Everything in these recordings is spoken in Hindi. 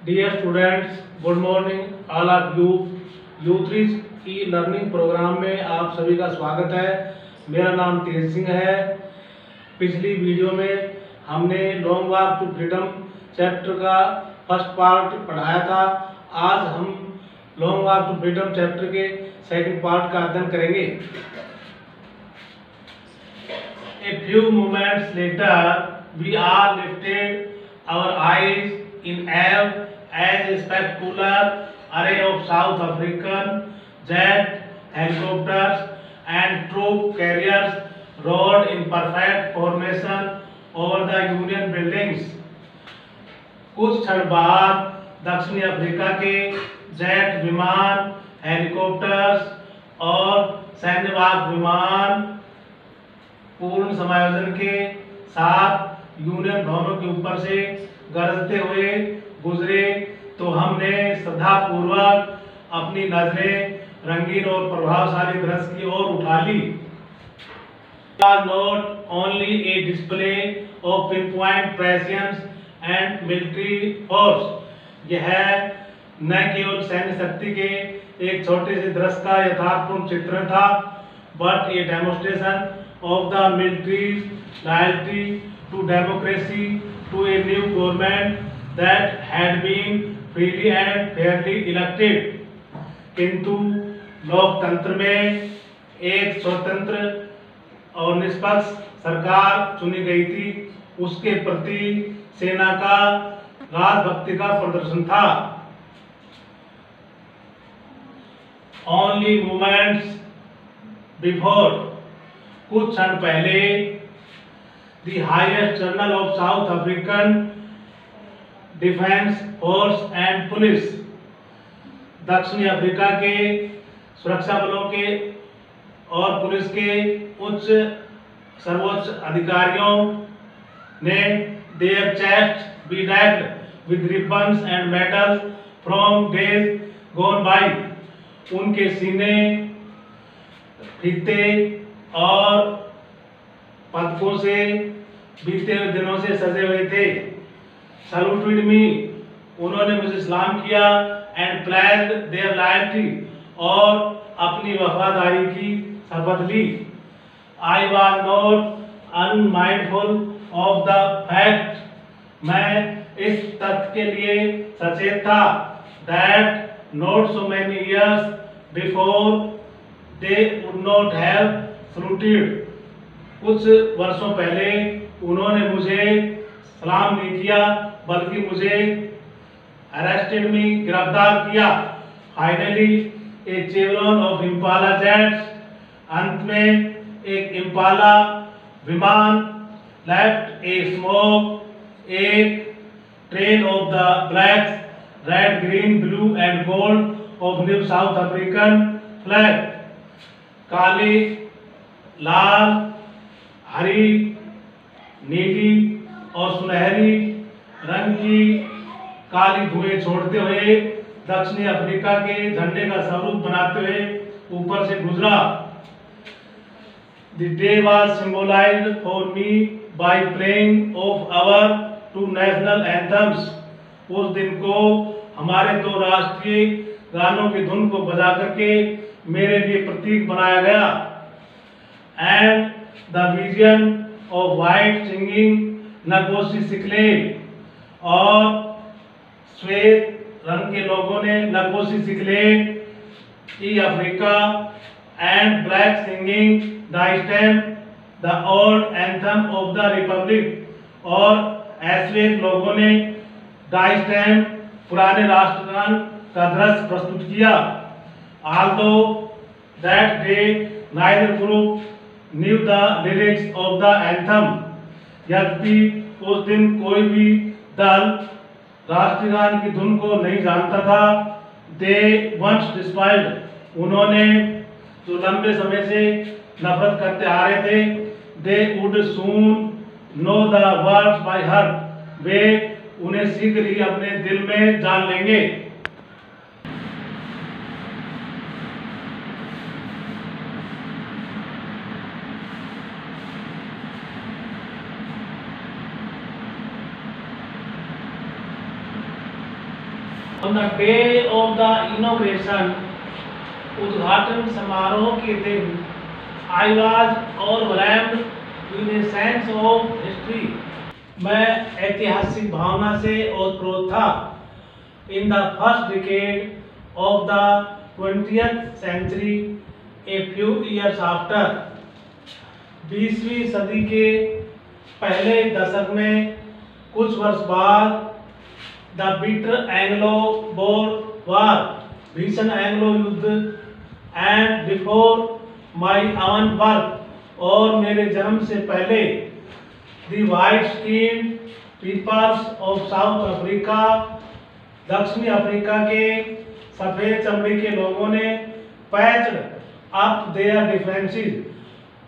Dear students, good morning all of you. U3 e learning programme में आप सभी का स्वागत है। मेरा नाम तेज सिंह है। पिछली वीडियो में हमने long walk to freedom chapter का फर्स्ट पार्ट पढ़ाया था। आज हम long walk to freedom chapter के सेकंड पार्ट का अध्ययन करेंगे। A few moments later, we all lifted our eyes in awe as a spectacular array of South African jet helicopters and troop carriers rode in perfect formation over the Union buildings. कुछ क्षण बाद दक्षिणी अफ्रीका के जेट विमान, हेलीकॉप्टर्स और सैन्यवाहक विमान पूर्ण समायोजन के साथ यूनियन भवनों के ऊपर से गरजते हुए गुजरे तो हमने श्रद्धापूर्वक अपनी नजरें रंगीन और प्रभावशाली दृश्य की ओर उठा ली। Not only a display of pinpoint presence and military force, यह न केवल सैन्य शक्ति के एक छोटे से दृश्य का यथार्थपूर्ण चित्रण था, but a demonstration of the military's loyalty to democracy, to a new government that had been freely and fairly elected. किंतु लोकतंत्र में एक स्वतंत्र और निष्पक्ष सरकार चुनी गई थी, उसके प्रति सेना का राजभक्ति का प्रदर्शन था। Only moments before, कुछ क्षण पहले, the highest general of South African Defence Force and Police, दक्षिणी अफ्रीका के सुरक्षा बलों के और पुलिस के उच्च सर्वोच्च अधिकारियों ने their chests bedecked with ribbons and medals from days gone by, उनके सीने फीते और पदकों से बीते हुए दिनों से सजे हुए थे। Saluted me, उन्होंने मुझे सलाम किया, and pledged their loyalty, और अपनी वफादारी की शपथ ली। I was not unmindful of the fact, मैं इस तथ्य के लिए सचेत था, that not so many years before they would not have saluted, कुछ वर्षों पहले उन्होंने मुझे सलाम नहीं किया बल्कि मुझे अरेस्टेड में गिरफ्तार किया। Finally a chevron of impala jets, अंत में एक इम्पाला विमान, लेफ्ट ए स्मोक, एक trail of the blacks, red green blue and gold of new South African flag, काले लाल हरी नीली और सुनहरी रंग की काली धुएं छोड़ते हुए दक्षिणी अफ्रीका के झंडे का स्वरूप बनाते हुए ऊपर से गुजरा। The day was symbolized for me by playing of our two national anthems. उस दिन को हमारे दो राष्ट्रीय गानों की धुन को बजा करके मेरे लिए प्रतीक बनाया गया। And the vision of white singing नगोसी सिकले, और श्वेत रंग के लोगों ने Nkosi Sikelel' iAfrika and black singing the Stem the old anthem of the republic, और ऐश्वेत लोगों ने द स्टेम पुराने राष्ट्रगान का दृश्य प्रस्तुत किया। Although that day neither group knew the lyrics of the anthem, यद्यपि उस दिन कोई भी दल राष्ट्रगान की धुन को नहीं जानता था। They once despised, उन्होंने जो लंबे समय से नफरत करते आ रहे थे, they would soon know the words by heart, वे उन्हें शीघ्र ही अपने दिल में जान लेंगे। On the day of the inauguration, उद्घाटन समारोह के दिन, I was overwhelmed with a sense of history. मैं ऐतिहासिक भावना से ओतप्रोत था. In the first decade of the 20th century, a few years after, 20वीं सदी के पहले दशक में कुछ वर्ष बाद, the bitter Anglo-Boer war, भीषण एंग्लो युद्ध, and before my own birth, और मेरे जन्म से पहले, the white-skinned peoples of South Africa, दक्षिणी अफ्रीका के सफेद चमड़ी के लोगों ने पैच्ड अप देयर डिफरेंसेस,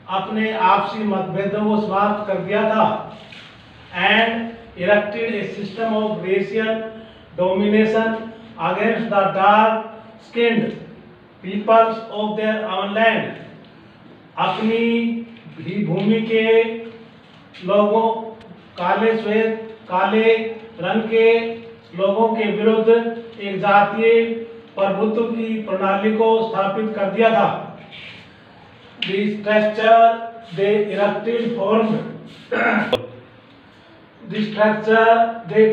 अपने आपसी मतभेदों को समाप्त कर दिया था, and erected a system of racial domination against the dark-skinned peoples of their own land. अपनी भी भूमि के लोगों, काले रंग के लोगों के विरुद्ध एक जातीय प्रभुत्व की प्रणाली को स्थापित कर दिया था. The structure they erected formed the structure they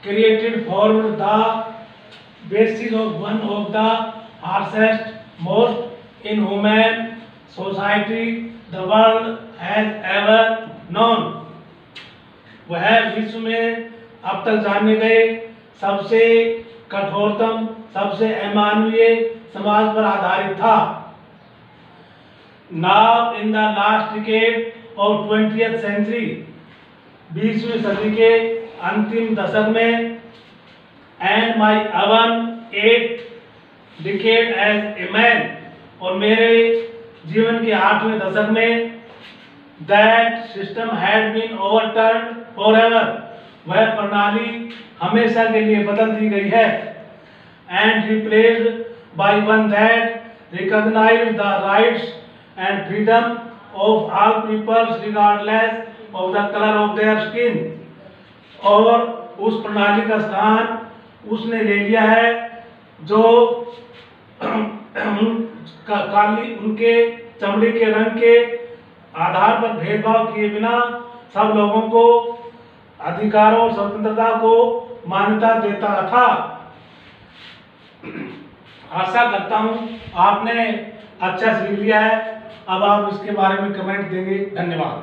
created formed the basis of one of the harshest, most inhuman society the world has ever known. वह विश्व में अब तक जाने गए सबसे कठोरतम, सबसे अमानवीय समाज पर आधारित था. Now in the last decade of 20th century, 20वीं सदी के अंतिम दशक में, and my own 8th decade as a man, और मेरे जीवन के 8वें दशक में, that system had been overturned forever, वह प्रणाली हमेशा के लिए बदल दी गई है, and replaced by one that recognized the rights and freedom of all peoples regardless of the color of their skin. और उस प्रणाली का स्थान उसने ले लिया है जो उनके चमड़ी के रंग के आधार पर भेदभाव किए बिना सब लोगों को अधिकारों और स्वतंत्रता को मान्यता देता था. आशा करता हूँ आपने अच्छा सीख लिया है. अब आप इसके बारे में कमेंट देंगे. धन्यवाद.